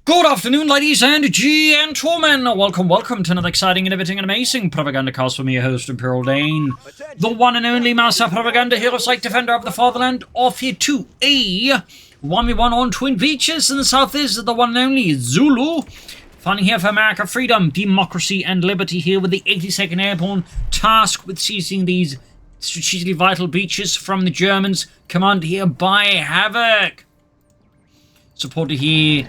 Good afternoon, ladies and gentlemen. Welcome to another exciting, innovating, and amazing Propagandacast from your host, Imperial Dane. The one and only master propaganda hero, like defender of the fatherland, off here to a 1v1 on Twin Beaches in the south is the one and only Zulu. Fighting here for America, freedom, democracy, and liberty here with the 82nd Airborne, tasked with seizing these strategically vital beaches from the Germans, commanded here by Havoc. Supported here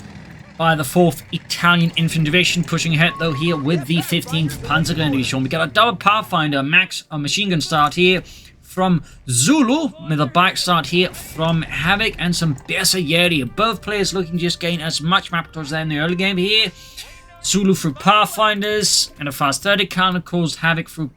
by the 4th Italian Infantry Division, pushing ahead though here with the 15th Panzer Division. We got a double Pathfinder max machine gun start here from Zulu, with a bike start here from Havoc, and some Decisive. Both players looking to just gain as much map towards there in the early game here. Zulu through Pathfinders and a fast 30 cal, of course Havoc through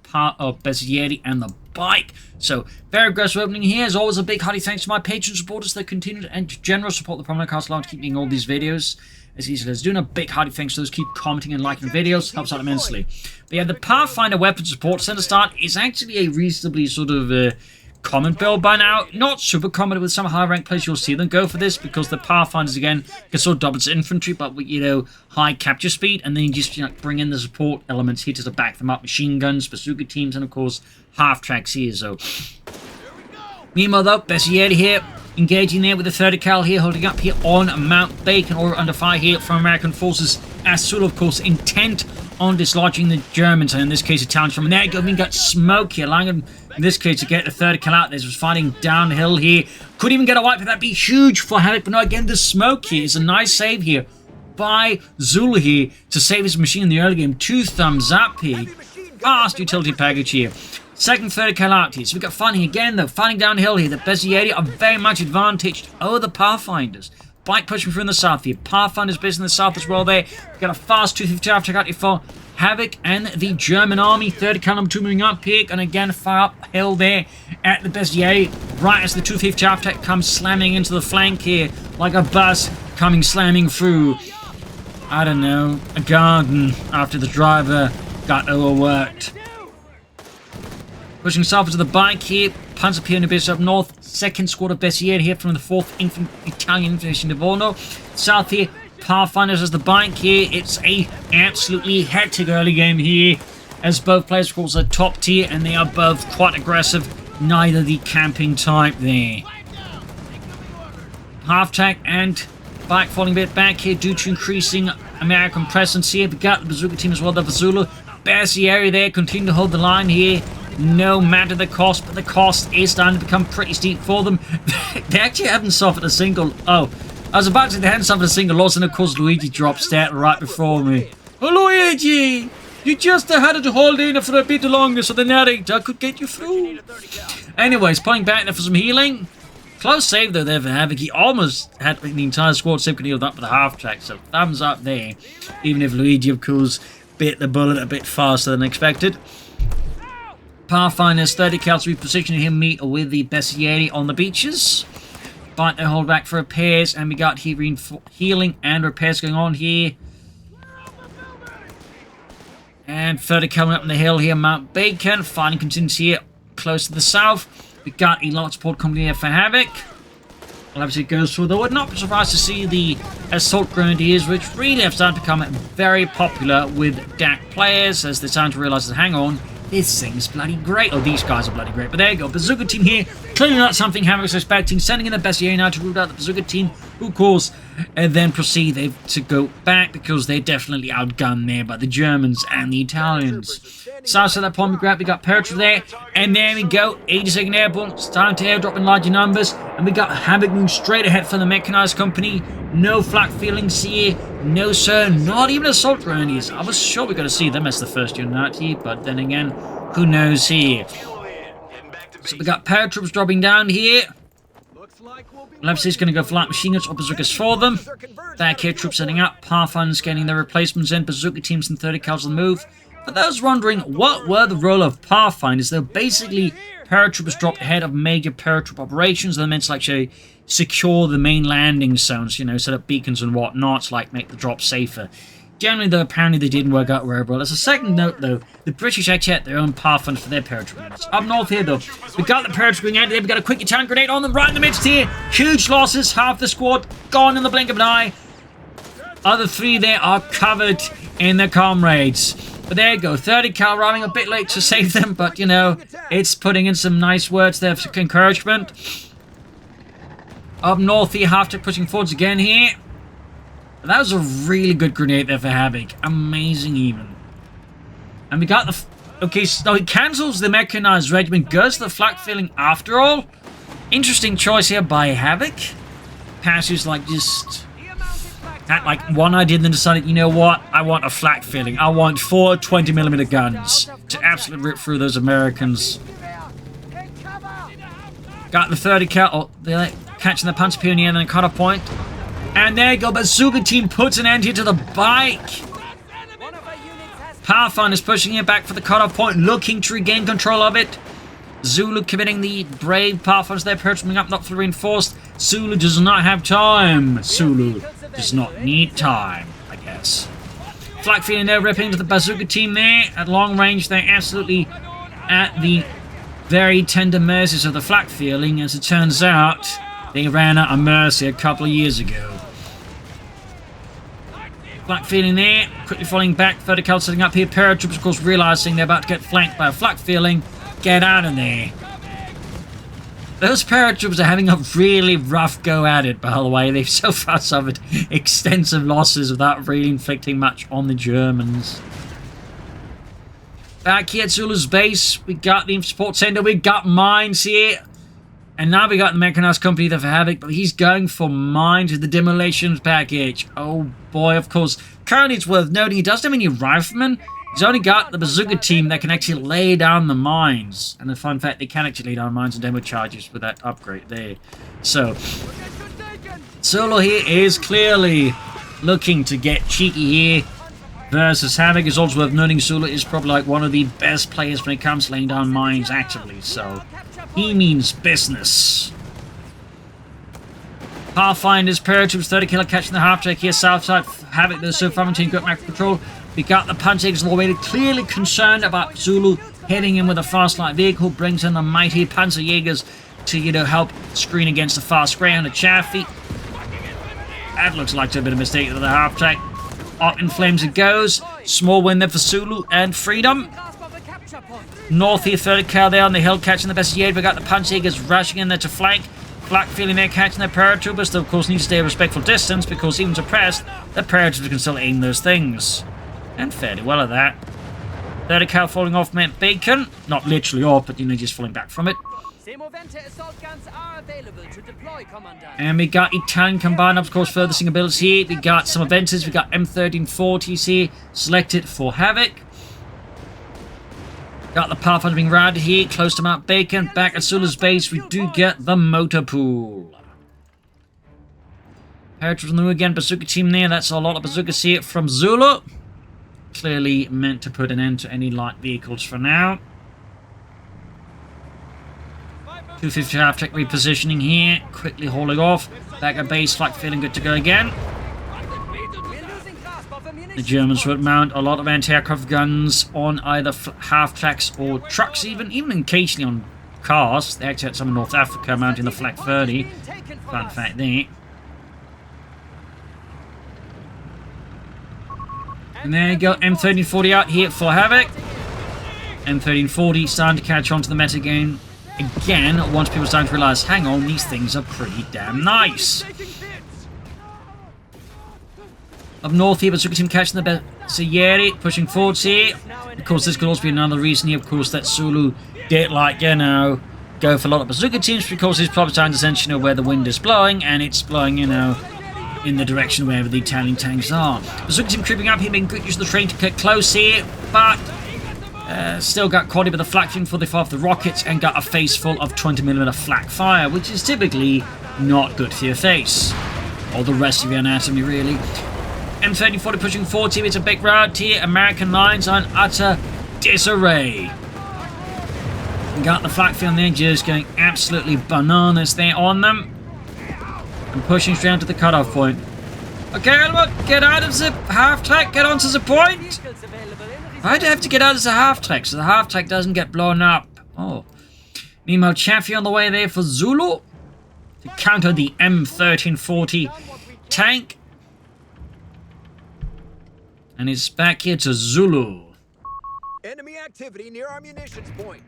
Decisive and the bike. So, very aggressive opening here. As always, a big hearty thanks to my patron supporters that continue and general support the Propagandacaster along to keep making all these videos as easy as doing. A big hearty thanks to those keep commenting and liking the videos, helps out immensely. But yeah, the Pathfinder weapon support center start is actually a reasonably sort of common build by now. Not super common, with some high rank players you'll see them go for this, because the Pathfinders again can sort of double its infantry, but with, you know, high capture speed, and then you just, you know, bring in the support elements here to back them up, machine guns, bazooka teams, and of course half tracks here. So meanwhile though, Decisive here engaging there with the 30 cal here, holding up here on Mount Bacon, or under fire here from American forces, as Zulu of course intent on dislodging the Germans, and in this case Italians from there. We got smoke here, allowing him in this case to get the 30 cal out. This was fighting downhill here, could even get a wipe, but that'd be huge for Havoc. But no, again the smoke here is a nice save here by Zulu here to save his machine in the early game. 2 thumbs up here, fast utility package here. Second 30 cal out here. So we got fighting again though, fighting downhill here. The Decisive are very much advantaged over the Pathfinders. Bike pushing through in the south here. Pathfinders based in the south as well there. We got a fast 250 after out here for Havoc and the German army. 30 cal number 2 moving up here, and again far uphill there at the Decisive, right as the 250 after comes slamming into the flank here like a bus coming slamming through, I don't know, a garden after the driver got overworked. Pushing south to the bike here, Panzer Piano base up north, 2nd squad of Decisive here from the 4th Italian Infantry Division. South here, Pathfinders as the bike here. It's a absolutely hectic early game here, as both players of course are top tier and they are both quite aggressive, neither the camping type there. Half track and bike falling a bit back here due to increasing American presence here. We got the bazooka team as well, the Zulu. Decisive there continue to hold the line here, no matter the cost, but the cost is starting to become pretty steep for them. They actually haven't suffered a single... Oh, I was about to say they hadn't suffered a single loss, and of course Luigi drops that right before me. Oh, Luigi! You just had to hold in for a bit longer so the narrator could get you through. Anyways, pulling back there for some healing. Close save though there for Havoc. He almost had the entire squad save could healed up with a half track, so thumbs up there. Even if Luigi, of course, bit the bullet a bit faster than expected. Pathfinders 30 cal to be positioning him meet with the Decisive on the beaches. But they hold back for repairs, and we got healing and repairs going on here. And 30 coming up on the hill here, Mount Bacon. Fighting continues here close to the south. We got a lot of support coming here for Havoc. Well, obviously it goes through, though. Would not be surprised to see the assault grenadiers, which really have started to become very popular with DAK players, as they're starting to realise that, hang on, this thing's bloody great. Oh, these guys are bloody great. But there you go. Bazooka team here. Clearly not something Havoc's expecting. Sending in the Decisive now to root out the bazooka team, who, of course, then proceed to go back, because they're definitely outgunned there by the Germans and the Italians. South of that point we grab, we got paratroop there. And there we go. 82nd Airborne starting to airdrop in larger numbers. And we got Havoc moving straight ahead from the mechanized company. No flak feelings here. No, sir. Not even assault grenadiers. I was sure we were going to see them as the first unit out here, but then again, who knows here. So we got paratroops dropping down here. Obviously it's going to go for light machine guns or bazookas for them. DAK here, troops setting up. Pathfinders getting their replacements in. Bazooka teams and 30 cals on the move. For those wondering, what were the role of Pathfinders? They're basically paratroopers dropped ahead of major paratroop operations. They're meant to actually secure the main landing zones, you know, set up beacons and whatnot, like make the drop safer. Generally, though, apparently they didn't work out very well. As a second note, though, the British actually had their own Pathfinder for their paratroop units. Up north here, though, we got the paratroop going out there. We got a quick Italian grenade on them right in the midst here. Huge losses. Half the squad gone in the blink of an eye. Other 3 there are covered in their comrades. But there you go. 30 cal arriving a bit late to save them. But, you know, it's putting in some nice words there for encouragement. Up north here, Havoc pushing forwards again here. That was a really good grenade there for Havoc. Amazing even. And we got the... Okay, so he cancels the mechanized regiment. Goes to the flak filling after all. Interesting choice here by Havoc. Passes like just... Had like one idea and then decided, you know what? I want a flak filling. I want 4 20mm guns to absolutely rip through those Americans. Got the 30 cal. Oh, they're catching the punch pioneer and then cut off point. And there you go. Bazooka team puts an end here to the bike. Pathfinder is pushing it back for the cutoff point, looking to regain control of it. Zulu committing the brave Pathfinders there, perching up, not fully reinforced. Zulu does not have time. Zulu does not need time, I guess. Flak feeling there, ripping into the bazooka team there. At long range, they're absolutely at the very tender mercies of the flak feeling. As it turns out, they ran out of mercy a couple of years ago. Flak feeling there, quickly falling back. 30 cal setting up here. Paratroops, of course, realizing they're about to get flanked by a flak feeling. Get out of there. Those paratroopers are having a really rough go at it, by the way. They've so far suffered extensive losses without really inflicting much on the Germans. Back here at Zulu's base, we got the support center, we got mines here. And now we got the mechanized company there for Havoc, but he's going for mines with the demolitions package. Oh boy, of course. Currently, it's worth noting he doesn't have any riflemen. He's only got the bazooka team that can actually lay down the mines. And the fun fact, they can actually lay down mines and demo charges with that upgrade there. So, Solo here is clearly looking to get cheeky here versus Havoc. It's also worth noting Zulu is probably like one of the best players when it comes to laying down mines actively. So, he means business. Pathfinder's paratroops, 30 killer catching the half-track here, south side. Havoc, the so-far maintain good macro control. We got the punch eggs all the way. Clearly concerned about Zulu heading in with a fast light vehicle. Brings in the mighty Panzerjägers to, you know, help screen against the fast Greyhound of Chaffee. That looks like a bit of a mistake of the half-track. Up in flames it goes. Small win there for Zulu and Freedom. North here, 30 cal there on the hill, catching the best yet. We got the Panzerjägers rushing in there to flank. Flak feeling there, catching their paratroopers. They, of course, need to stay a respectful distance because even suppressed, the paratroopers can still aim those things. And fairly well at that. 30 cal falling off meant bacon. Not literally off, but, you know, just falling back from it. And we got Italian combined, of course, further seeing abilities here. We got some Aventers. We got M1340s here, selected for Havoc. Got the Pathfinder being routed here, close to Mount Bacon. Back at Zulu's base, we do get the motor pool. Paratroopers on the move again, bazooka team there. That's a lot of bazookas here from Zulu. Clearly meant to put an end to any light vehicles for now. 250 half-track repositioning here. Quickly hauling off. Back at base, flak feeling good to go again. The Germans would mount a lot of anti-aircraft guns on either half-tracks or trucks, even occasionally on cars. They actually had some in North Africa mounting the Flak 30. Fun fact there. And there you go, M1340 out here for Havoc. M1340 starting to catch on to the meta game again once people start to realise, hang on, these things are pretty damn nice. Up north here, bazooka team catching the Sayeri, pushing forwards here. Of course, this could also be another reason here, of course, that Zulu did, like, you know, go for a lot of bazooka teams because it's probably starting to sense, you know, where the wind is blowing, and it's blowing, you know, in the direction wherever the Italian tanks are. Bazooka team creeping up here, making good use of the train to get close here, but still got caught with the flak thing for the rockets and got a face full of 20mm flak fire, which is typically not good for your face. Or the rest of your anatomy, really. M1340 pushing forward here. It's a big rout here. American lines are in utter disarray. We got the flak field there just going absolutely bananas there on them. And pushing straight to the cutoff point. Okay, Elwood, get out of the half-track, get onto the point. I'd have to get out of the half-track so the half-track doesn't get blown up. Oh. Meanwhile, Chaffee on the way there for Zulu to counter the M1340 tank. And it's back here to Zulu. Enemy activity near our munitions point.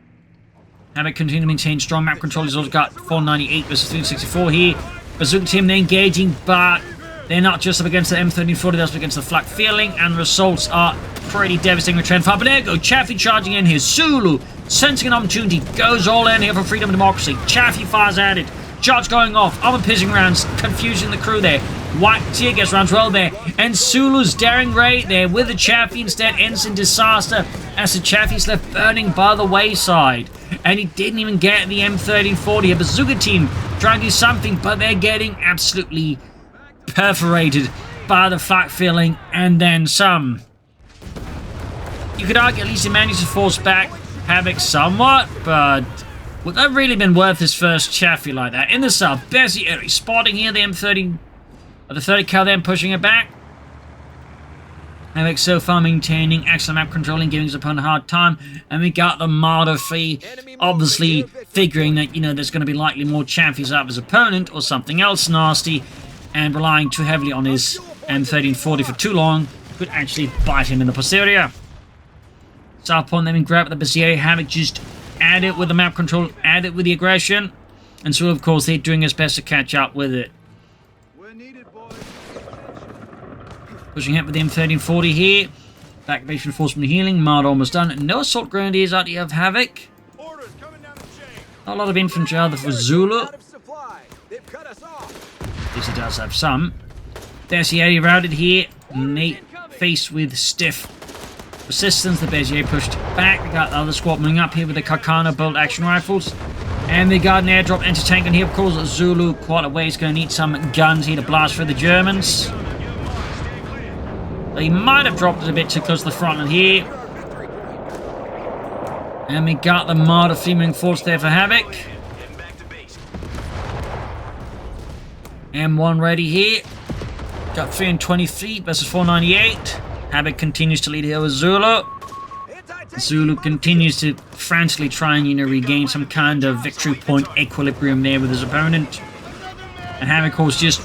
Havoc continue to maintain strong map control. He's also got 498 versus 364 here. Bazooka team, they're engaging, but they're not just up against the M1340, they're up against the flak feeling, and the results are pretty devastating with trend fire. But there you go, Chaffee charging in here. Zulu, sensing an opportunity, goes all in here for freedom and democracy. Chaffee fires at it. Shots going off, armor piercing rounds, confusing the crew there. White tear gas rounds well there, and Zulu's daring raid there with the Chaffee instead ends in disaster as the Chaffee's left burning by the wayside. And he didn't even get the M1340. A bazooka team trying to do something, but they're getting absolutely perforated by the flak filling and then some. You could argue at least he managed to force back Havoc somewhat, but would that really been worth his first Chaffee like that? In the south, Decisive spotting here the M30, the 30 cal then pushing it back. Havoc so far maintaining excellent map controlling, giving his opponent a hard time, and we got the martyr fee, obviously figuring that, you know, there's going to be likely more Chaffies out of his opponent or something else nasty, and relying too heavily on his M1340 for too long could actually bite him in the posterior. South point then grab the Bezier. Havoc just add it with the map control, add it with the aggression, and so of course they're doing his best to catch up with it. Pushing it with the M1340 here. Activation enforcement healing. Martyr almost done. No assault grenadiers out here of Havoc. Not a lot of infantry either for Zulu. At least he does have some. Decisive routed here. Faced with stiff resistance. The Bezier pushed back. We got the other squad moving up here with the Kakana bolt action rifles. And we got an airdrop anti-tank in here. Of course, Zulu quite a way is going to need some guns here to blast for the Germans. He might have dropped it a bit too close to the front end here. And we got the Martyr female force there for Havoc. M1 ready here. Got 320 feet versus 498. Havoc continues to lead here with Zulu. Zulu continues to frantically try and, you know, regain some kind of victory point equilibrium there with his opponent. And Havoc, of course, just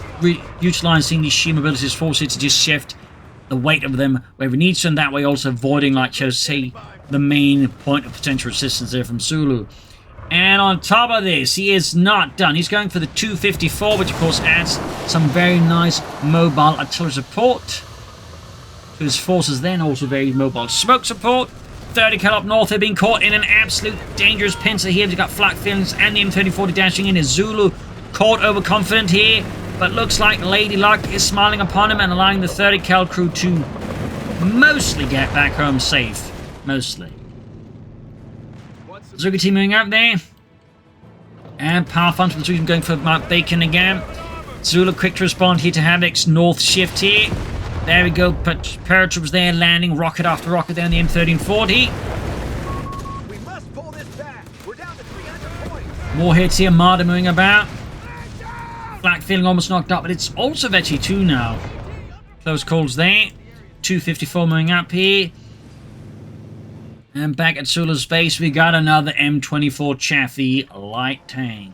utilizing these sheer mobilities forces to just shift the weight of them wherever it needs to, and that way also avoiding, like, say, the main point of potential resistance there from Zulu. And on top of this, he is not done. He's going for the 254, which of course adds some very nice mobile artillery support to his forces, then also very mobile smoke support. 30 cal up north, they're being caught in an absolute dangerous pincer here. They've got flak feelings and the M1340 dashing in. Is Zulu caught overconfident here? But looks like Lady Luck is smiling upon him and allowing the 30 cal crew to mostly get back home safe. Mostly. Bazooka team moving up there. And Pathfinder and Flak going for Mark Bacon again. Zulu quick to respond here to Havoc's north shift here. There we go. Paratroops there landing rocket after rocket there in the M1340. We must pull this back. We're down to 300 points. More hits here. Martyr moving about. Flak feeling almost knocked up, but it's also Veggie 2 now. Close calls there. 254 moving up here. And back at Zulu's base, we got another M24 Chaffee light tank.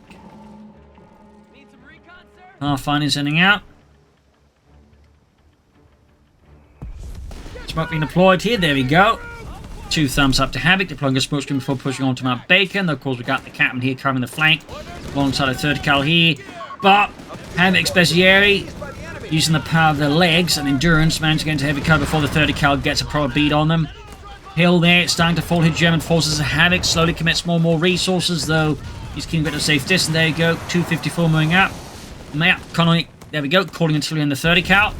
Pathfinder sending out. Smoke being deployed here. There we go. 2 thumbs up to Havoc, deploying a smoke screen before pushing on to Mount Bacon. Of course, we got the captain here covering the flank alongside a 30 cal here. But Havoc's Bezieri, using the power of their legs and endurance, managed to get into heavy cover before the 30 cal gets a proper beat on them. Hill there, it's starting to fall hit German forces. Havoc slowly commits more and more resources, though he's keeping a bit of safe distance. There you go, 254 moving up. Connolly, there we go, calling artillery in the 30 cal.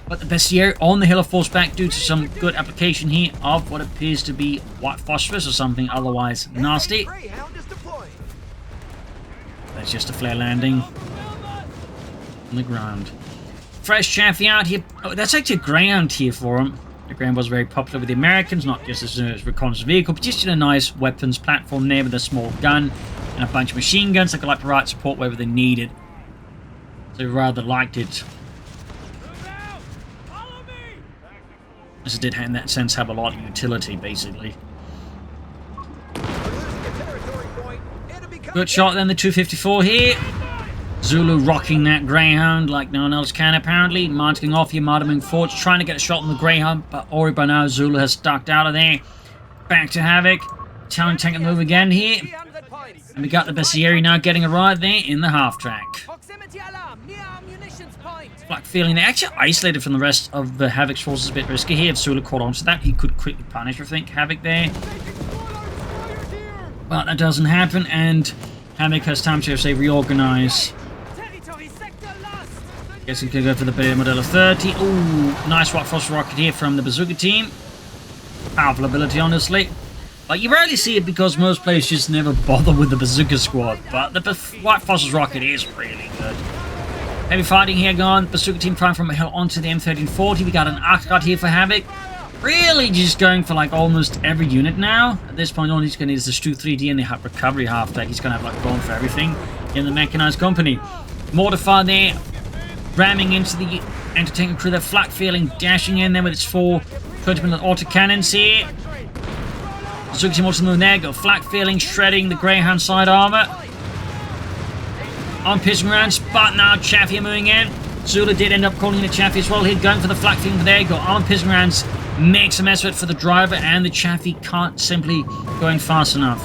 But the Bezier on the hill are forced back due to some good application here of what appears to be white phosphorus or something otherwise nasty. That's just a flare landing on the ground. Fresh Chaffee out here. Oh, that's actually a Greyhound here for him. The Greyhound was very popular with the Americans, not just as a reconnaissance vehicle, but just in a nice weapons platform there with a small gun and a bunch of machine guns that could like provide support wherever they needed. So rather liked it. As it did, in that sense, have a lot of utility, basically. Good shot then, the 254 here. Zulu rocking that Greyhound like no one else can apparently. Mounting off here, moving forwards, trying to get a shot on the Greyhound, but already by now Zulu has ducked out of there. Back to Havoc. Talon tank move again here. And we got the Bessieri now getting a ride there in the half track. Flak feeling they're actually isolated from the rest of the Havoc's forces, a bit risky here. If Zulu caught onto that, he could quickly punish, I think, Havoc there. But that doesn't happen, and Havoc has time to, say, reorganize. Guess he could go for the Modelo 30. Ooh, nice White Phosphor rocket here from the Bazooka team. Powerful ability, honestly. Like, you rarely see it because most players just never bother with the Bazooka squad, but the White Phosphorus rocket is really good. Heavy fighting here gone. Bazooka team flying from a hill onto the M1340. We got an Arcot here for Havoc. Really just going for like almost every unit now. At this point, all he's going to need is the Stu 3D and the recovery half track. He's going to have like going for everything in the mechanized company. Mortar there, ramming into the anti-tank crew. They're Flak feeling, dashing in there with its 4 20-minute autocannons here. Bazooka team also moving there. Go Flak feeling, shredding the Greyhound side armor. On pissing rounds, but now Chaffee moving in. Zulu did end up calling the Chaffee as well. He's going for the Flak feeling there. Go on pissing rounds, makes a mess of it for the driver, and the Chaffee can't simply go in fast enough.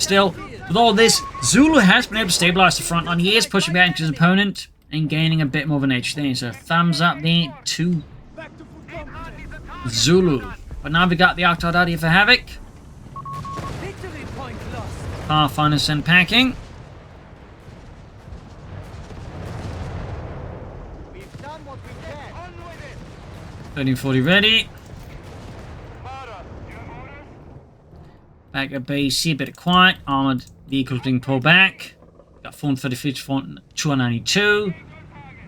Still, with all this, Zulu has been able to stabilize the front line. He is pushing back his opponent and gaining a bit more of an edge there. So thumbs up there to Zulu. But now we got the Octod out here for Havoc. Pathfinder sent packing. 1340 ready. Back at base here, a bit of quiet. Armored vehicles being pulled back. Got 430 feet, 292.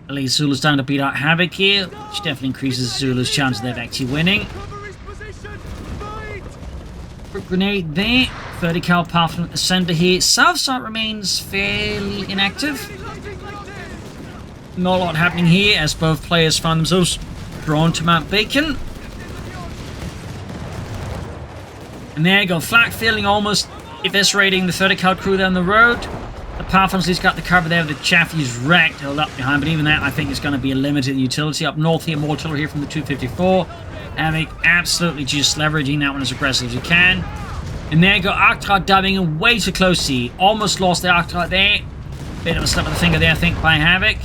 At least Zulu's down to beat out Havoc here, which definitely increases Zulu's chance of them actually winning. Quick grenade there. 30 cal path at the center here. South side remains fairly inactive. Not a lot happening here as both players find themselves drawn to Mount Bacon. And there you go, Flak feeling almost eviscerating the 30 cal crew down the road. The Pathfinder's got the cover there, the Chaffee's wrecked, held up behind, but even that I think is going to be a limited utility. Up north here, more artillery here from the 254. Havoc absolutely just leveraging that one as aggressive as you can. And there you go, Arctrat diving in way too close here. Almost lost the Arctrat there. Bit of a slip of the finger there, I think, by Havoc.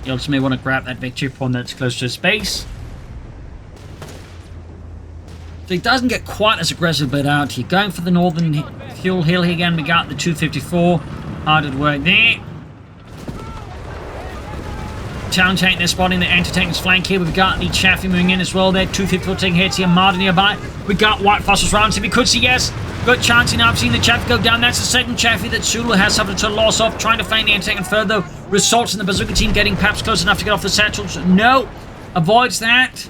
You also may want to grab that victory point that's close to his base. So he doesn't get quite as aggressive bit out here. Going for the northern hill here again. We got the 254. Hard at work there. Town tank, they're spotting the anti-tank's flank here. We've got the Chaffee moving in as well there. 254 taking hits here. Marder nearby. We got White Phosphorus rounds. If we could see, yes. Good chance here now. I've seen the Chaffee go down. That's the second Chaffee that Zulu has suffered a loss of. Trying to flank the anti-tank further. Results in the Bazooka team getting perhaps close enough to get off the satchels. No. Avoids that.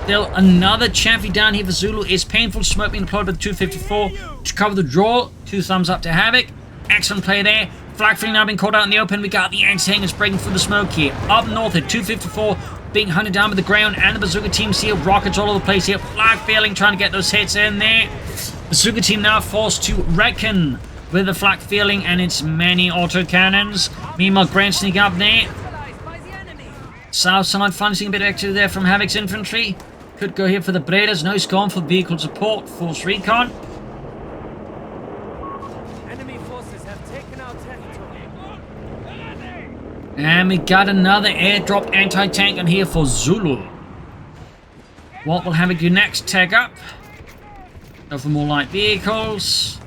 Still another Chaffee down here for Zulu. Is painful smoke being deployed by the 254 to cover the draw. 2 thumbs up to Havoc. Excellent play there. Flak feeling now being caught out in the open. We got the anti-tankers breaking through the smoke here. Up north at 254 being hunted down with the ground and the Bazooka team seal. Rockets all over the place here. Flak feeling trying to get those hits in there. Bazooka team now forced to reckon with the Flak feeling and its many autocannons. Meanwhile, Grant sneak up there. South side finding a bit of activity there from Havoc's infantry. Could go here for the Breeders. No, he's gone for vehicle support. Force recon. Enemy forces have taken our territory. And we got another airdrop anti-tank on here for Zulu. What will Havoc do next? Tag up. Go for more light vehicles.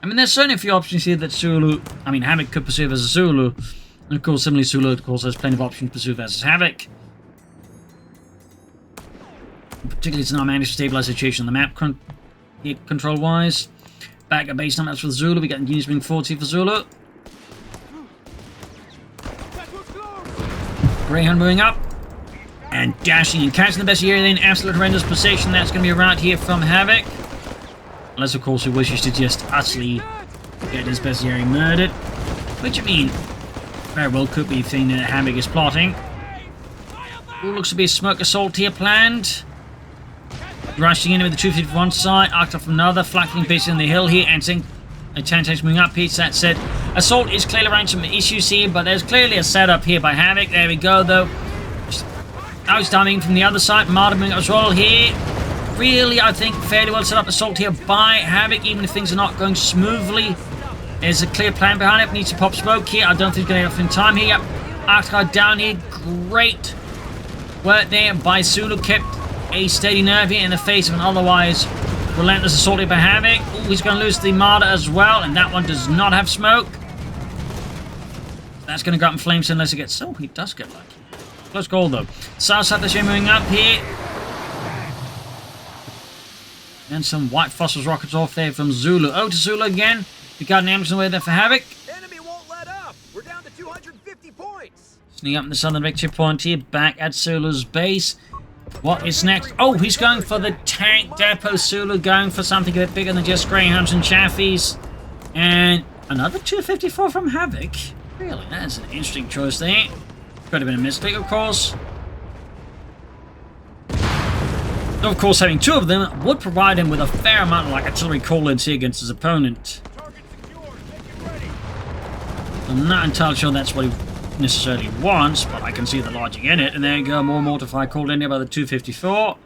I mean, there's certainly a few options here that Zulu... I mean, Havoc could pursue versus Zulu. And of course, similarly, Zulu, of course, has plenty of options to pursue versus Havoc. Particularly, it's now managed to stabilize the situation on the map control-wise. Back at base numbers for Zulu. We got units being 40 for Zulu. Greyhound moving up. And dashing and catching the best here in absolute horrendous position. That's going to be around here from Havoc. Unless, of course, he wishes to just utterly get his bestiary murdered. Which, I mean, very well could be a thing that Havoc is plotting. Ooh, looks to be a smoke assault here planned. Rushing in with the 251 side, arced up from another, flanking basically on the hill here, and seeing a 10 tanks moving up here. That said, Assault is clearly around some issues here, but there's clearly a setup here by Havoc. There we go, though. Now he's timing from the other side. Martyring as well here. Really, I think, fairly well set up assault here by Havoc, even if things are not going smoothly. There's a clear plan behind it. Needs to pop smoke here. I don't think he's going to have enough time here. Yep. Arcade down here. Great work there by Zulu. Kept a steady nerve here in the face of an otherwise relentless assault here by Havoc. Oh, he's going to lose the Martyr as well, and that one does not have smoke. That's going to go up in flames unless it gets... Oh, he does get lucky. Close call, though. South side, they're moving up here. And some white phosphorus rockets off there from Zulu. Oh, to Zulu again. We got an ambulance away there for Havoc. Enemy won't let up. We're down to 250 points. Sneaking up in the southern victory point here. Back at Zulu's base. What is next? Oh, he's going for the tank depot. Zulu going for something a bit bigger than just Greyhounds and Chaffies. And another 254 from Havoc. Really, that's an interesting choice there. Could have been a mistake, of course. Though, of course, having two of them would provide him with a fair amount of artillery call-ins here against his opponent. I'm not entirely sure that's what he necessarily wants, but I can see the logic in it. And there you go, more mortify called in here by the 254.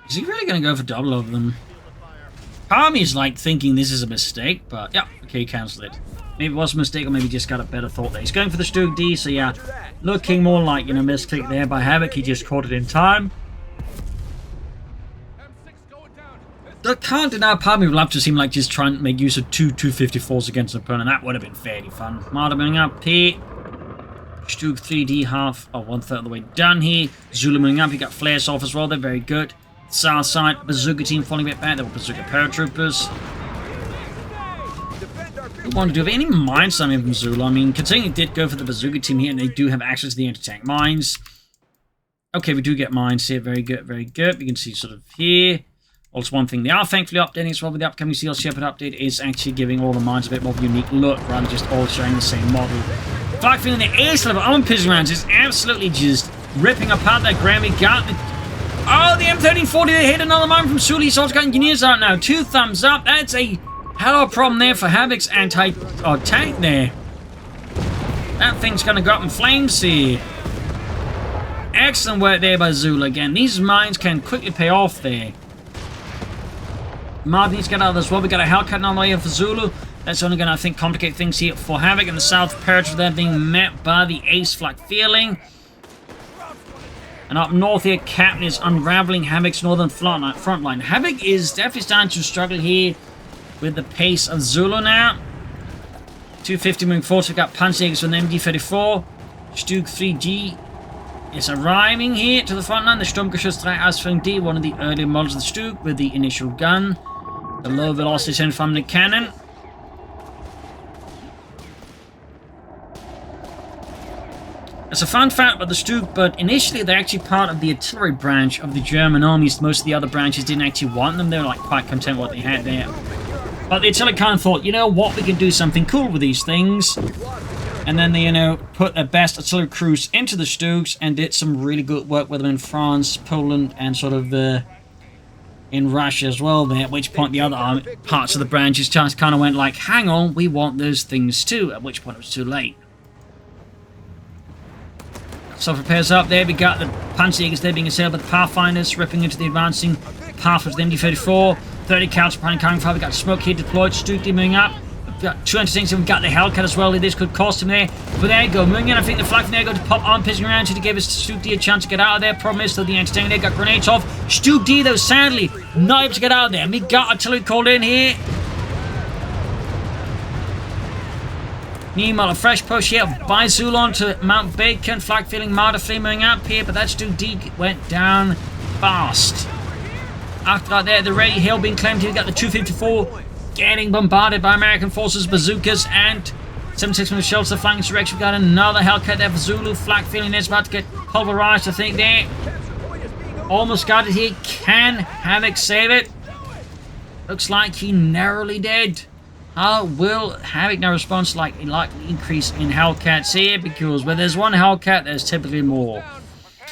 Is he really going to go for double over them? Part of me is like thinking this is a mistake, but yeah, okay, cancel it. Maybe it was a mistake, or maybe just got a better thought there. He's going for the Stug D, so yeah, looking more like, you know, misclick there by Havoc. He just caught it in time. I can't deny, part of me would love to seem like just trying to make use of two 254s against an opponent. That would have been fairly fun. Martyr moving up here. Stug 3D half, or 1/3 of the way done here. Zulu moving up. He got flares off as well. They're very good. South side, Bazooka team falling a bit back. They were Bazooka paratroopers. What want to do? Have any mines coming from Zulu? I mean, considering he did go for the Bazooka team here, and they do have access to the anti-tank mines. Okay, we do get mines here. Very good, very good. We can see sort of here. Also, one thing they are thankfully updating as well with the upcoming Seal Shepherd update is actually giving all the mines a bit more of a unique look rather than just all sharing the same model. Flak feeling the ace level on Pigeon rounds is absolutely just ripping apart that ground. We got the... Oh, the M1340, they hit another mine from Zulu. So it's got engineers out now. 2 thumbs up. That's a hell of a problem there for Havoc's anti-tank there. That thing's going to go up in flames here. Excellent work there by Zulu again. These mines can quickly pay off there. Martin needs to get out of this well. We got a Hellcat on the way here for Zulu. That's only going to, I think, complicate things here for Havoc in the south. Paratroopers there being met by the ace flak feeling. And up north here, Captain is unraveling Havoc's northern front line. Havoc is definitely starting to struggle here with the pace of Zulu now. 250 moving forward. So we've got Panzerjägers from the MD-34. Stug 3G is arriving here to the front line. The Sturmgeschütz 3 Ausführung D, one of the earlier models of the Stug with the initial gun. The low velocity 10-funded cannon. It's a fun fact about the Stug, but initially they're actually part of the artillery branch of the German armies. Most of the other branches didn't actually want them. They were like quite content with what they had there. But the artillery kind of thought, you know what, we can do something cool with these things. And then they, you know, put their best artillery crews into the Stugs and did some really good work with them in France, Poland, and sort of in Russia as well there, at which point the other parts of the branches just kind of went like, hang on, we want those things too, at which point it was too late. So repairs up there, we got the Panzerjägers there being assailed by the Pathfinders, ripping into the advancing path of the MD-34, 30 counts behind coming fire, we got smoke here deployed, Stug moving up. We've got 2 things, we've got the Hellcat as well. This could cost him there. But there you go. Moving in, I think the Flak from there going to pop on, pissing around to give us Stug D a chance to get out of there. Problem is, though, the anti-tank there got grenades off. Stug D, though, sadly, not able to get out of there. And we got artillery called in here. Meanwhile, a fresh push here by Zulon to Mount Bacon. Flak feeling Martyr Flame moving up here, but that Stug D went down fast. After that, there, the ready hill being claimed here. We got the 254. Getting bombarded by American forces, bazookas, and 76mm shells to the flanking direction. We've got another Hellcat there for Zulu. Flak feeling is about to get pulverized, I think, there. Almost got it here. Can Havoc save it? Looks like he narrowly did. How will Havoc now respond to like a likely increase in Hellcats here? Because where there's one Hellcat, there's typically more.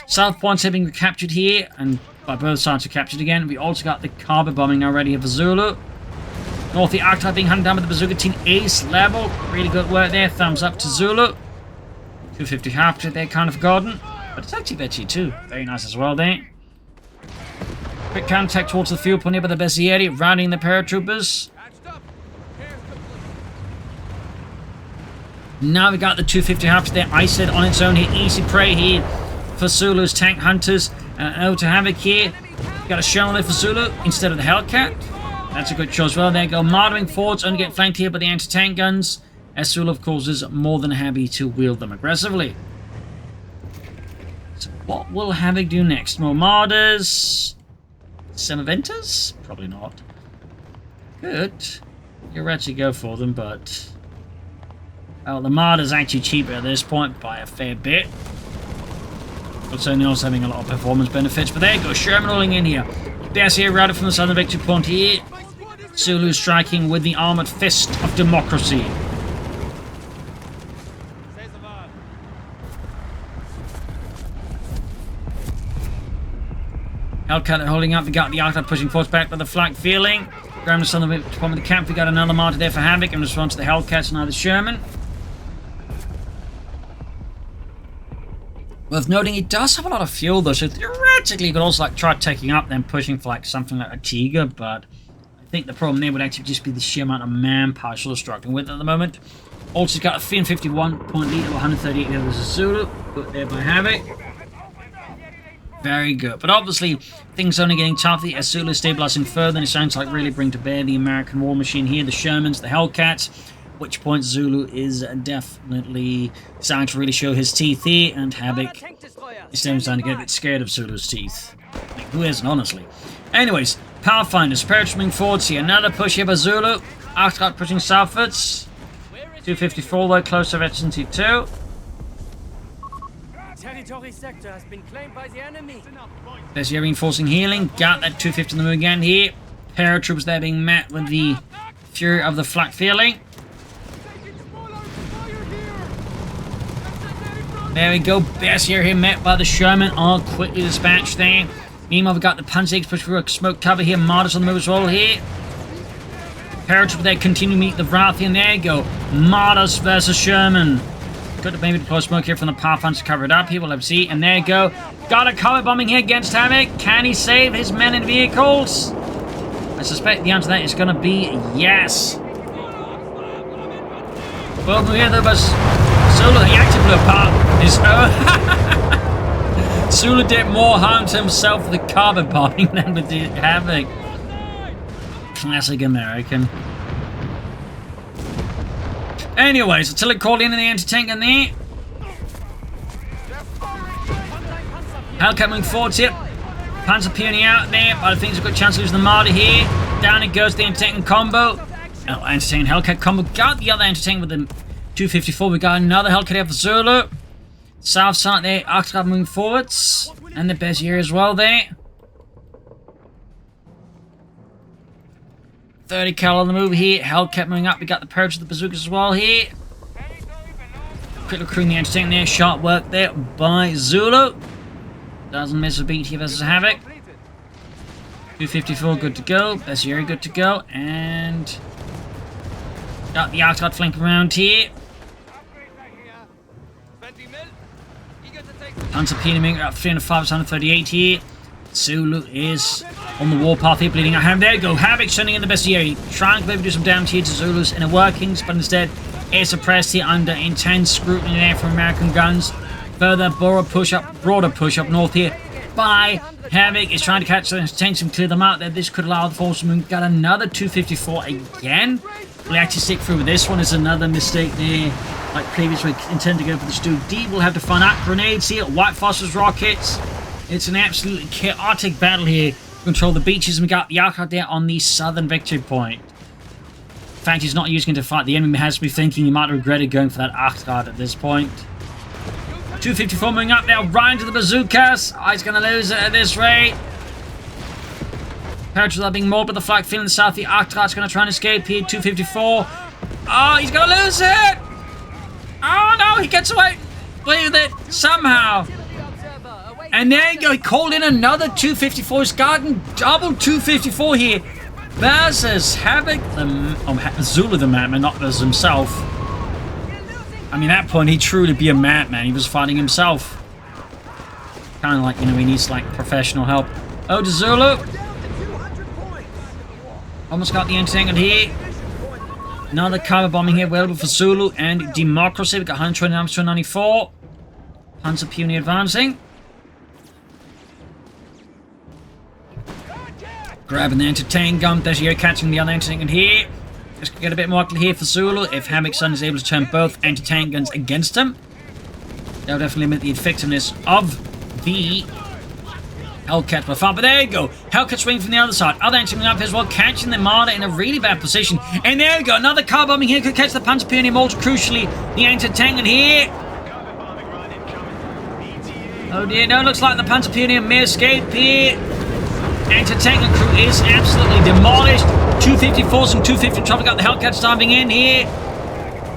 South Point's having been captured here, and But both sides are captured again. We also got the carpet bombing now ready here for Zulu. North the Arctic being hunted down by the bazooka team ace level. Really good work there. Thumbs up to Zulu. 250 half to there, kind of forgotten. But it's actually Betty too. Very nice as well there. Quick contact towards the field point here by the Bessieri, rounding the paratroopers. Now we got the 250 half there, isolated on its own here. Easy prey here for Zulu's tank hunters. Out to Havoc here. Got a shell there for Zulu instead of the Hellcat. That's a good choice. Well, there you go. Mardering forwards, only get flanked here by the anti-tank guns. As Zulu, of course, is more than happy to wield them aggressively. So what will Havoc do next? More Marders? Some Aventers? Probably not. Good. You're actually go for them, but... well, the Marder's actually cheaper at this point by a fair bit. But certainly also having a lot of performance benefits. But there you go, Sherman rolling in here. Bessier routed from the southern victory point here. Zulu striking with the armored fist of democracy. Hellcat holding up. We got the Arctic pushing forwards back by the Flak feeling. Graham the southern victory point of the camp. We got another martyr there for Havoc in response to the Hellcats and now the Sherman. Worth noting, it does have a lot of fuel though, so theoretically you could also like try taking up then pushing for like something like a Tiger, but I think the problem there would actually just be the sheer amount of manpower sort of struggling with at the moment. Also got a 351 point lead of 138 there. There's a Zulu, put there by Havoc. Very good, but obviously things are only getting tougher as Zulu is stabilizing further and it sounds like really bring to bear the American war machine here, the Shermans, the Hellcats. Which point Zulu is definitely starting to really show his teeth here, and Havoc is starting to get a bit scared of Zulu's teeth. I mean, who isn't, honestly? Anyways, Pathfinders, parachuting forwards here. Another push here by Zulu. Arctic pushing southwards. 254 though, close to Veteran T2. Territory sector has been claimed by the enemy. There's your reinforcing healing. Got that 250 on the move again here. Paratroopers there being met with the fury of the Flak feeling. There we go, Bessier here met by the Sherman, all quickly dispatched there. Meanwhile, we've got the Panzers push through a smoke cover here, Martyrs on the move as well here. Paratrooper there continue to meet the Wrathian, there you go. Martyrs versus Sherman. Good to maybe deploy smoke here from the Pathfinders to cover it up here, we'll have to see. And there you go, got a cover bombing here against Havoc. Can he save his men in vehicles? I suspect the answer to that is going to be yes. Well, here there was Zulu, he actually blew apart his own. Zulu did more harm to himself with the carpet bombing than with the Havoc. Classic American. Anyways, until it called in the anti-tank in there. Hellcat moving forwards here. Panzer peering out there, but I think there's a good chance of losing the Martyr here. Down it goes, the anti-tank combo. Oh, anti-tank Hellcat combo. Got the other anti-tank with the 254. We got another Hellcat here for Zulu. South side there, Arctic moving forwards. And the Bessier as well there. 30 cal on the move here. Hellcat moving up. We got the Purge of the bazookas as well here. Quick recruiting the anti-tank there. Sharp work there by Zulu. Doesn't miss a beat here versus Havoc. 254 good to go. Bessier good to go. And got the Arctic flank around here. Panzer Peterming up 305, 138 here. Zulu is on the warpath here, bleeding out. There you go. Havoc sending in the Bessier. Trying to maybe do some damage here to Zulu's inner workings, but instead is suppressed here under intense scrutiny there from American guns. Further broader push up north here by Havoc. Is trying to catch the attention, clear them out there. This could allow the force to move. Got another 254 again. Will actually stick through with this one. Is another mistake there. Like previously, intend to go for the Stu D. We'll have to find out grenades here. White Phosphorus rockets. It's an absolutely chaotic battle here. Control the beaches, and we got the Arctic there on the southern victory point. In fact, he's not using it to fight. The enemy has to be thinking he might have regretted going for that Arctic at this point. 254 moving up now, right into the bazookas. Oh, he's going to lose it at this rate. Paratroopers are being mauled by the Flak feeling the south. The Arctic's going to try and escape here. 254. Oh, he's going to lose it. Oh, no, he gets away with it somehow. And there you go. He called in another 254. He's gotten double 254 here. Versus Havoc, Zulu the madman, not as himself. I mean, at that point, he'd truly be a madman. He was fighting himself. Kind of like, you know, he needs, like, professional help. Oh, to Zulu. Almost got the anti-tank here. Another cover bombing here available for Zulu and Democracy. We got 129 to 194. Panzer Puny advancing. Grabbing the anti-tank gun. There's Yo catching the other anti-tank here. Let's get a bit more here for Zulu. If Havoc's son is able to turn both anti-tank guns against him, that'll definitely limit the effectiveness of the Hellcat by far. But there you go. Hellcat swinging from the other side. Other anti-tank up here as well, catching the Marder in a really bad position. And there we go. Another car bombing here. Could catch the Panzer Pioneer, most crucially, the anti-tank here. Oh dear, no, looks like the Panzer Pioneer may escape here. Anti-tank crew is absolutely demolished. 254s and 250 traffic. Got the Hellcats diving in here.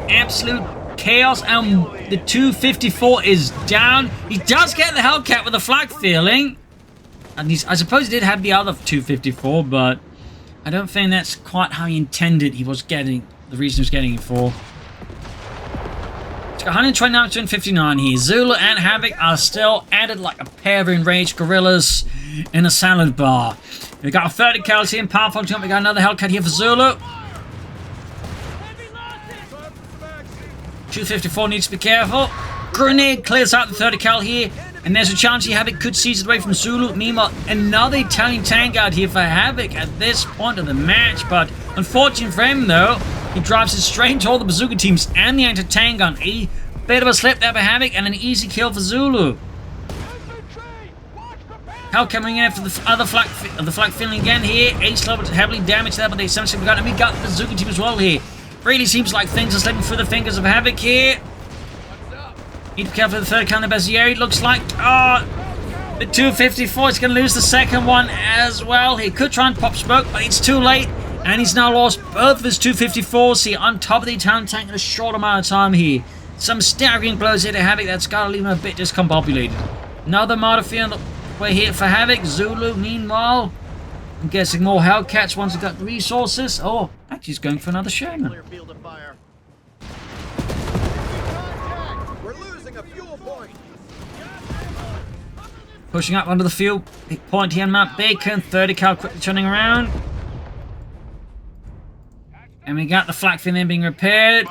Absolute chaos. And the 254 is down. He does get the Hellcat with a flak feeling. And I suppose he did have the other 254, but I don't think that's quite how he intended he was getting, the reason he was getting it for. It's got 129 to 159 here. Zulu and Havoc are still added like a pair of enraged gorillas in a salad bar. We got 30 cals here in Pathfinder. We got another Hellcat here for Zulu. 254 needs to be careful. Grenade clears out the 30 cal here. And there's a chance here Havoc could seize it away from Zulu. Meanwhile, another Italian tank out here for Havoc at this point of the match. But unfortunately for him, though, he drives it straight into all the bazooka teams and the anti-tank gun. A bit of a slip there for Havoc and an easy kill for Zulu. Hell coming in for the other flak feeling again here. Ace level heavily damaged there, but they essentially got, and we got the bazooka team as well here. Really seems like things are slipping through the fingers of Havoc here. Need to be careful with the third cal in the Bezier, it looks like. Oh, the 254 is going to lose the second one as well. He could try and pop smoke, but it's too late. And he's now lost both of his 254s here on top of the Italian tank in a short amount of time here. Some staggering blows here to Havoc. That's got to leave him a bit discombobulated. Another martyr field way here for Havoc. Zulu, meanwhile, I'm guessing more Hellcats once he got the resources. Oh, actually he's going for another Sherman. We're losing a fuel point. Pushing up onto the field. Big point here on Mount Bacon. 30 cal quickly turning around. And we got the flak fin then being repaired.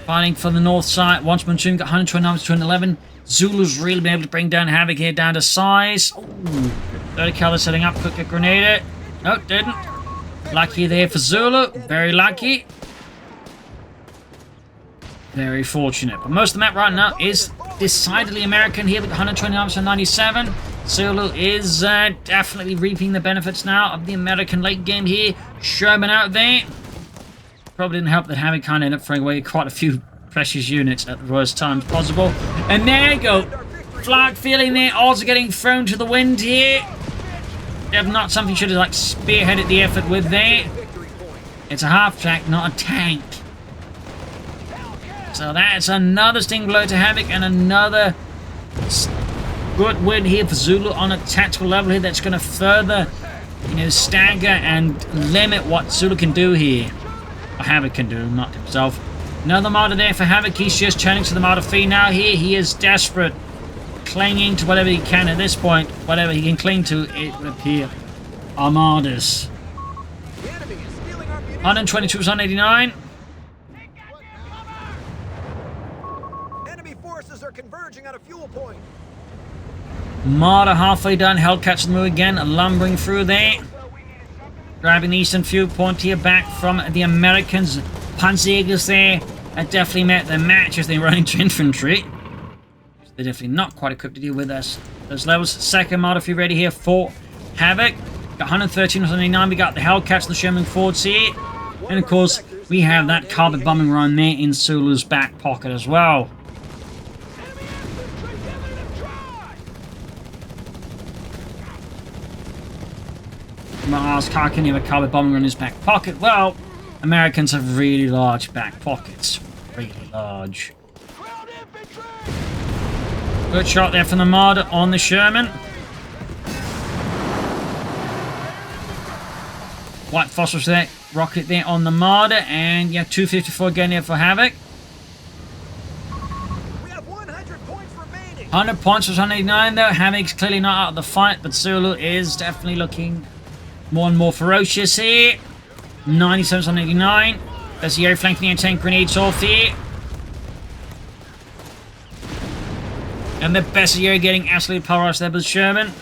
Fighting for the north side. Once Manchun got 129 to 211. Zulu's really been able to bring down Havoc here down to size. Ooh, 30 cal setting up. Quick grenade it. No, didn't. Lucky there for Zulu. Very lucky. Very fortunate. But most of the map right now is decidedly American here with 129 to 97. Zulu is definitely reaping the benefits now of the American late game here. Sherman out there. Probably didn't help that Havoc kind of ended up throwing away quite a few precious units at the worst times possible. And there you go. Flag feeling there. Also getting thrown to the wind here. If not something should have like spearheaded the effort with there. It's a half-track, not a tank. So that's another sting blow to Havoc and another good win here for Zulu on a tactical level here that's going to further, you know, stagger and limit what Zulu can do here. Or Havoc can do, not himself. Another martyr there for Havoc. He's just turning to the martyr fee now here. He is desperate. Clinging to whatever he can at this point. Whatever he can cling to, it would appear. Armadas. 122 to 189. Enemy forces are converging on a fuel point. Martyr halfway done. Hellcats the move again. Lumbering through there. Grabbing the eastern fuel point here back from the Americans. Panzergers there. That definitely met their match as they run into infantry. They're definitely not quite equipped to deal with us. Those levels. Second martyr fuel ready here for Havoc. Got 113 to 189. We got the Hellcats and the Sherman Fords here. And of course, we have that carpet bombing run there in Zulu's back pocket as well. You might ask, how can you have a carpet bombing run in his back pocket? Well, Americans have really large back pockets. really large. Good shot there from the Marder on the Sherman. White phosphorus there, rocket there on the Marder, and yeah, 254 again there for Havoc. We have 100 points remaining. 100 points for 189 though. Havoc's clearly not out of the fight, but Zulu is definitely looking more and more ferocious here. 97 on 89. There's the air flanking and tank grenades off here. And the best year getting absolutely polarized there with Sherman.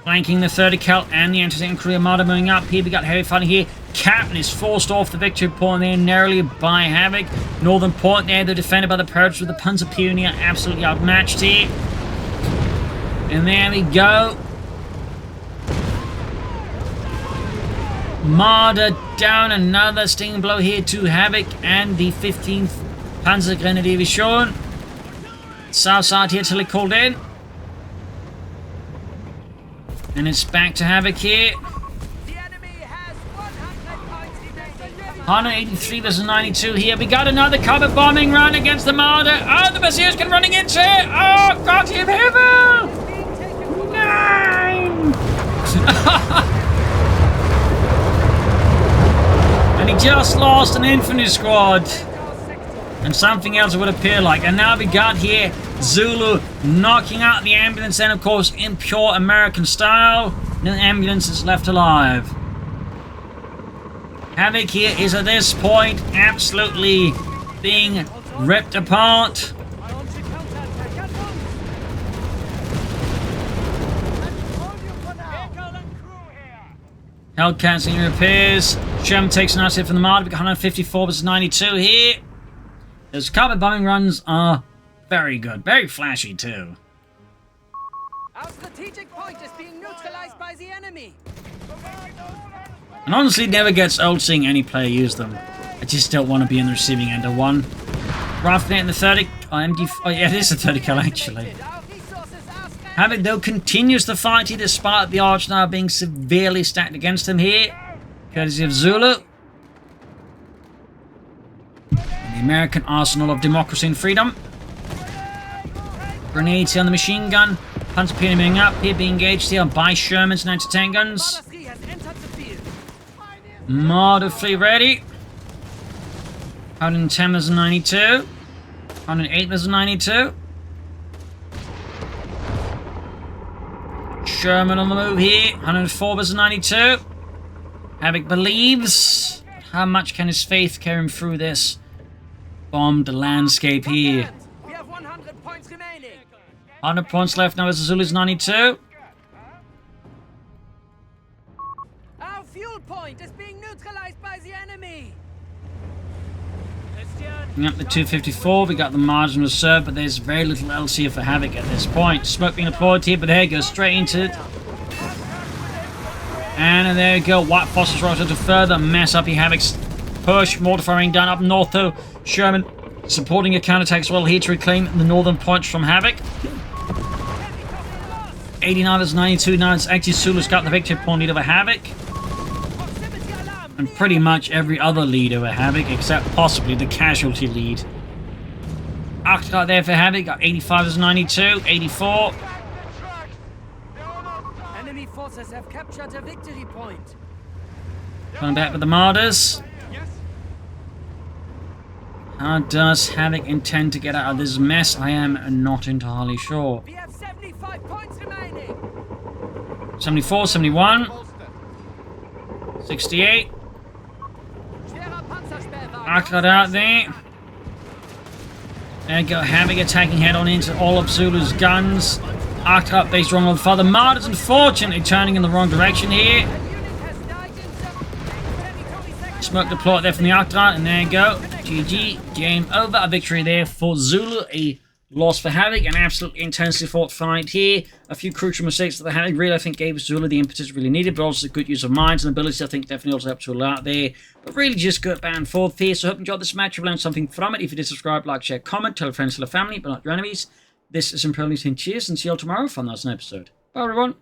Flanking the 30 cal and the anti-tank crew Armada moving up here. We got heavy fighting here. Captain is forced off the victory point there narrowly by Havoc. Northern point there, they're defended by the Pirates with the Panzer Pioneer absolutely outmatched here. And there we go. Marder down, another stinging blow here to Havoc and the 15th Panzer Grenadier Division. South side here till it called in. And it's back to Havoc here. The enemy has 100 points remaining. 183 versus 92 here. We got another carpet bombing run against the Marder. Oh, the Basiliscan running into it. Oh, God, him heaven. 9. And he just lost an infantry squad. And something else would appear like. And now we got here Zulu knocking out the ambulance, and of course in pure American style, no ambulance is left alive. Havoc here is at this point absolutely being ripped apart. Held cancelling repairs. Sherman takes a nice hit from the Marder. We got 154 versus 92 here. Those carpet bombing runs are very good. Very flashy, too. Our strategic point is being neutralized by the enemy. And honestly, it never gets old seeing any player use them. I just don't want to be in the receiving end of one. Rafting in the 30... Oh, yeah, it is a 30 kill, actually. Havoc, though, continues to fight here despite the odds now being severely stacked against him here. Courtesy of Zulu. The American arsenal of democracy and freedom. Grenades here on the machine gun. Panzer Pioneer moving up here, being engaged here by Sherman's and anti-tank guns. Marder 3 ready. 110 versus 92. 108 versus 92. Sherman on the move here. 104 versus 92. Havoc believes. How much can his faith carry him through this bombed landscape here? We have 100 points remaining. 100 points left now as Zulu's 92. Our fuel point is being neutralized by the enemy. Up the 254, we got the margin reserve, but there's very little else here for Havoc at this point. Smoke being deployed here, but there it goes straight into it. And there you go, White Phosphorus rocket to further mess up here. Havoc's push, mortar firing down up north though. Sherman supporting a counterattack as well here to reclaim the northern points from Havoc. 89 versus 92, now it's actually Zulu's got the victory point lead over Havoc. And pretty much every other lead over Havoc, except possibly the casualty lead. Octagon there for Havoc, got 85 versus 92, 84. Enemy forces have captured a victory point. Going back with the Marders. How does Havoc intend to get out of this mess? I am not entirely sure. We have 75 points remaining. 74, 71. 68. Octagon out there. There you go, Havoc attacking head on into all of Zulu's guns. Octagon based wrong on the father. Marders unfortunately turning in the wrong direction here. Smoke deployed there from the Octagon, and there you go. GG, game over. A victory there for Zulu. A loss for Havoc. An absolutely intensely fought fight here. A few crucial mistakes that the Havoc really, I think, gave Zulu the impetus really needed, but also good use of minds and abilities, I think, definitely also helped to allow out there. But really just good back and forth here. So I hope you enjoyed this match. You've learned something from it. If you did, subscribe, like, share, comment, tell friends, tell family, but not your enemies. This is Imperial Team. Cheers, and see you all tomorrow for another episode. Bye, everyone.